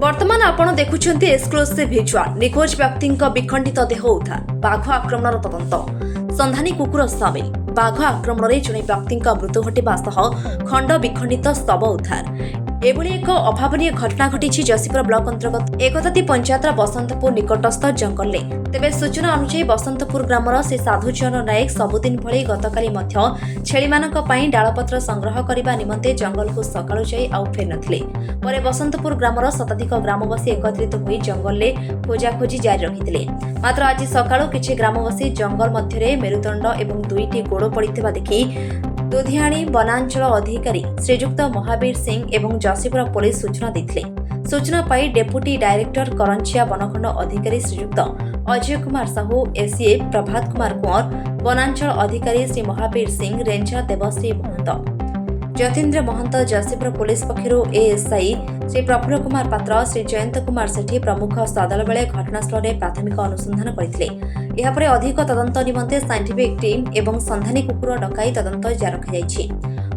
वर्तमान आपण देखुछन्ती exclusive visual निखोज व्यक्ति विखंडित देह उद्धार बाघ आक्रमण तदंत सन्धानी कुकुर सामिल बाघ आक्रमण में जड़े व्यक्ति मृत्यु घटवा सह खंड विखंडित शव उद्धार एभली एक अभावनीय घटना घटी जसीपुर ब्लॉक अंतर्गत एकतती पंचायतर बसंतपुर निकटस्थ जंगल में तेबे सूचना अनुसार बसंतपुर ग्रामर से साधुचरण नायक सबुदिन भली गतकाली छेली मानक पई डालपत्र संग्रह करने निमंते जंगल को सकाळु जाई आउ फेर नथिले परे बसंतपुर ग्रामर शताधिक ग्रामवासी एकत्रित होई जंगल में खोजाखोजी जारी रखिथिले मात्र आज सकाळु किछि ग्रामवासी जंगल मध्यरे मेरुदंड एवं दुईटी गोड़ पड़िथिबा देखि दुधियाणी वनांचल अधिकारी श्रीजुक्त महावीर सिंह एवं जसीपुर पुलिस सूचना देथिले सूचना पाई डेपुटी डायरेक्टर करंचिया वनखंड अधिकारी श्रीजुक्त अजय कुमार साहू एसीए प्रभात कुमार कुंवर वनांचल अधिकारी श्री महावीर सिंह रेंजर देवश्री महंत जतीन्द्र महंत जसीपुर पुलिस पक्षरु एएसआई श्री प्रफुल्ल कुमार पात्र श्री जयंत कुमार सेठी प्रमुख सदल बेले घटनास्थल में प्राथमिक अनुसंधान करथिले यापर अधिक तदंत निमंते साइंटिफिक टीम एवं सन्धानी कुकुर डकाई तदंत जारी रखाଯାଇଛି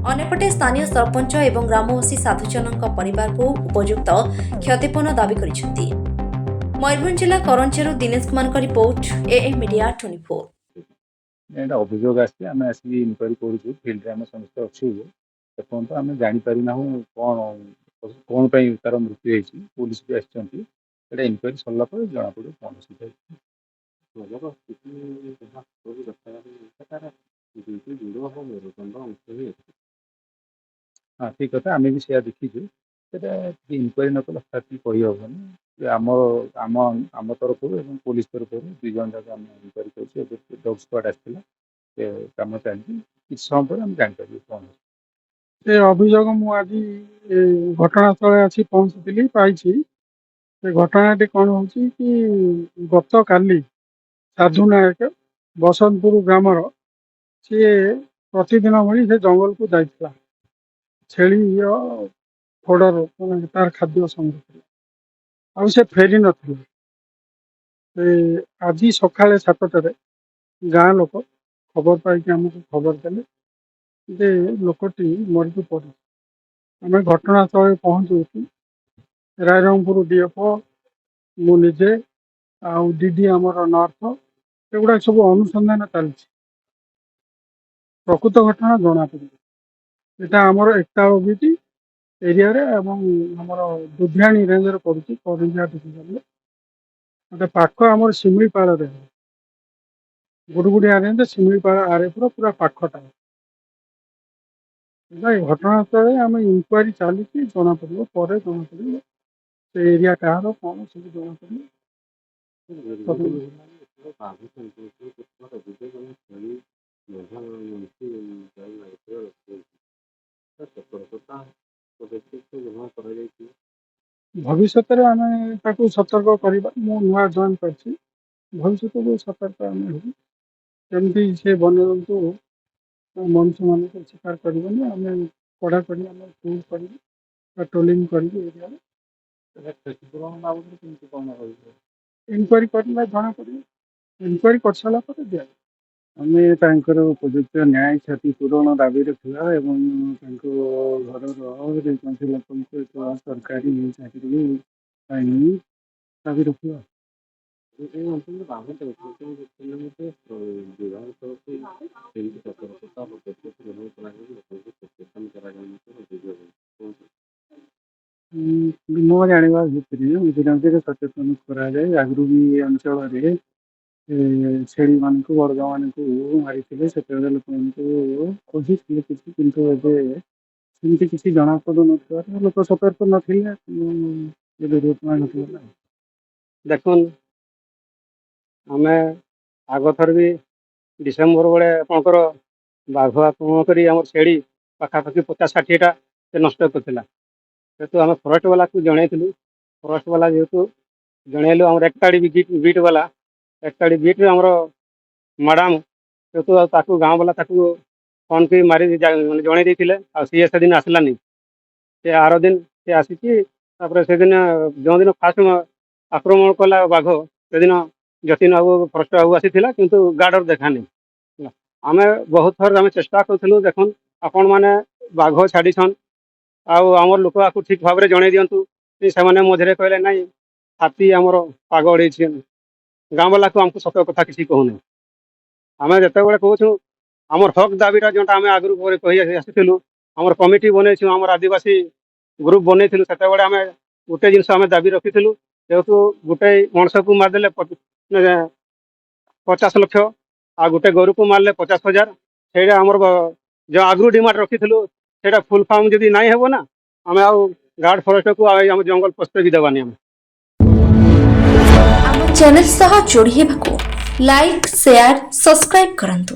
अन्यपटे स्थानीय सरपंच एवं ग्रामवासी साधुजनक परिवार को उपयुक्त क्षतिपूर्ण दाबी करिसेंती मयूरभंज जिला करंचेरु दिनेश कुमार का रिपोर्ट एएम मीडिया 24 एटा अभियोग आसी आम आसिक इनक्वारी करूँ फिल्ड में समस्त अच्छे देखो आम जापर ना कौन तार मृत्यु होती पुलिस भी आसी इनक्वारी सरला जना पड़े कौन सुविधा हाँ ठीक कथा आम भी से देखीचु इनक्वारी न कले हठात कहीहबनी आम आम आम तरफ पुलिस तरफ दुई जन जाक आम इनक्वारी कर डग स्क्वाड आसाला कम चलती किसी समय पर आम जानपर कौन से अभियोग मुझे घटनास्थल आसी पहुँची पाई से घटनाटी कौन हो कि गत काली साधु नायक बसंतपुर ग्रामर सी प्रतिदिन भली से जंगल को जाइला छेली फोड़र तार खाद्य संग्रह से फेरी नथिला आज सकाଳେ 7टाରେ गाँ लोक खबर पाई आमको खबर देले जे लोकटी मरिक पड़े आम घटनास्थल पहुँचू रायरंगपुर डीएफओ मुझे डीडी आमर नॉर्थ एगुड़ा सब अनुसंधान चलती प्रकृत घटना जना पड़े यहाँ आमर एकतालबीटी एरिया रे आमर दुधियाणी रेंज पड़ुची करंजिया डिविजन गोटे पाख आमर शिमिलीपाल गुड़गुड़िया रेंज शिमिलीपाल आरएफ पूरा पाखटा घटनास्थल आम इनक्वारी चली जना पड़ो पर जना पड़ो से एरिया कह कौन सब जना भविष्य में आम सतर्क करवा नुआ जॉइन कर भविष्य को सतर्क आम होमती से वन्यजंतु मनुष्य मान शिकार करनी आम कड़ा कर पेट्रोलिंग कर इनक्वारी करना जना पड़े इनक्वारी कर सारा दिया आम उपयुक्त न्याय क्षतिपूरण दाबी रखा घर जेकोसी लोक सरकारी चाकरी दाबी रखा मो जानवा भितर सचेतन कराए आगु भी अंचल छेली मान बड़ग मान मारी से लोक खोजी किसी किसी जना पड़ू न लोक सतर्क नथिले दुर्घटना घटना देखुन आम आग थर भी डिसेम्बर बेले आपंकर बाघ आक्रमण कर छेड़ी पाखापाखि 50-60टा से नष्ट करता जेहतु आम फरेस्ट वाला को जनइलु फरेस्ट वाला जेहतु जनइलु आम एकताड़ी बीट वाला एकताड़ी बीट आमर मैडम जेहतु गाँव वाला फोन की मारी जन देते सी से दिन आसलानी से आर दिन से आसिकी से दिन जो दिन फास्ट आक्रमण कला बाघ से दिन जतीन बाबू फरेस्ट बाबू आसी किंतु गार्डर देखानी आम बहुत थर आम चेष्टा करूँ देखुन आपण मैंने बाघ छाड़ीछन आमर लोक ठीक भाव में जन दिंतु ସେମାନେ ମଝିରେ କହିଲେ ନାଇଁ ହାତୀ ଆମର ପାଗଳ ହେଇଛି। ଗାଁ ବାଲାକୁ ଆମକୁ ସତ କଥା କିଛି କହୁନି। ଆମେ ଯେତେବେଳେ କହୁଛୁ ଆମର ହକ୍ ଦାବିଟା ଯେଉଁଟା ଆମେ ଆଗରୁ କହି ଆସିଥିଲୁ, ଆମର କମିଟି ବନେଇଛୁ, ଆମର ଆଦିବାସୀ ଗ୍ରୁପ ବନେଇଥିଲୁ, ସେତେବେଳେ ଆମେ ଗୋଟେ ଜିନିଷ ଆମେ ଦାବି ରଖିଥିଲୁ, ଯେହେତୁ ଗୋଟେ ମଣିଷକୁ ମାରିଦେଲେ 50 ଲକ୍ଷ ଆଉ ଗୋଟେ ଗୋରୁକୁ ମାରିଲେ 50,000, ସେଇଟା ଆମର ଯେଉଁ ଆଗରୁ ଡିମାଣ୍ଡ ରଖିଥିଲୁ ସେଇଟା ଫୁଲ୍ ଫର୍ମ ଯଦି ନାଇଁ ହେବ ନା, ଆମେ ଆଉ ଗାର୍ଡ ଫରେଷ୍ଟକୁ ଆଉ ଆମ ଜଙ୍ଗଲ ପସ୍ତେ ବି ଦେବାନି ଆମେ। ଆମ ଚ୍ୟାନେଲ ସହ ଯୋଡ଼ି ହେବାକୁ ଲାଇକ୍, ସେୟାର, ସବସ୍କ୍ରାଇବ୍ କରନ୍ତୁ।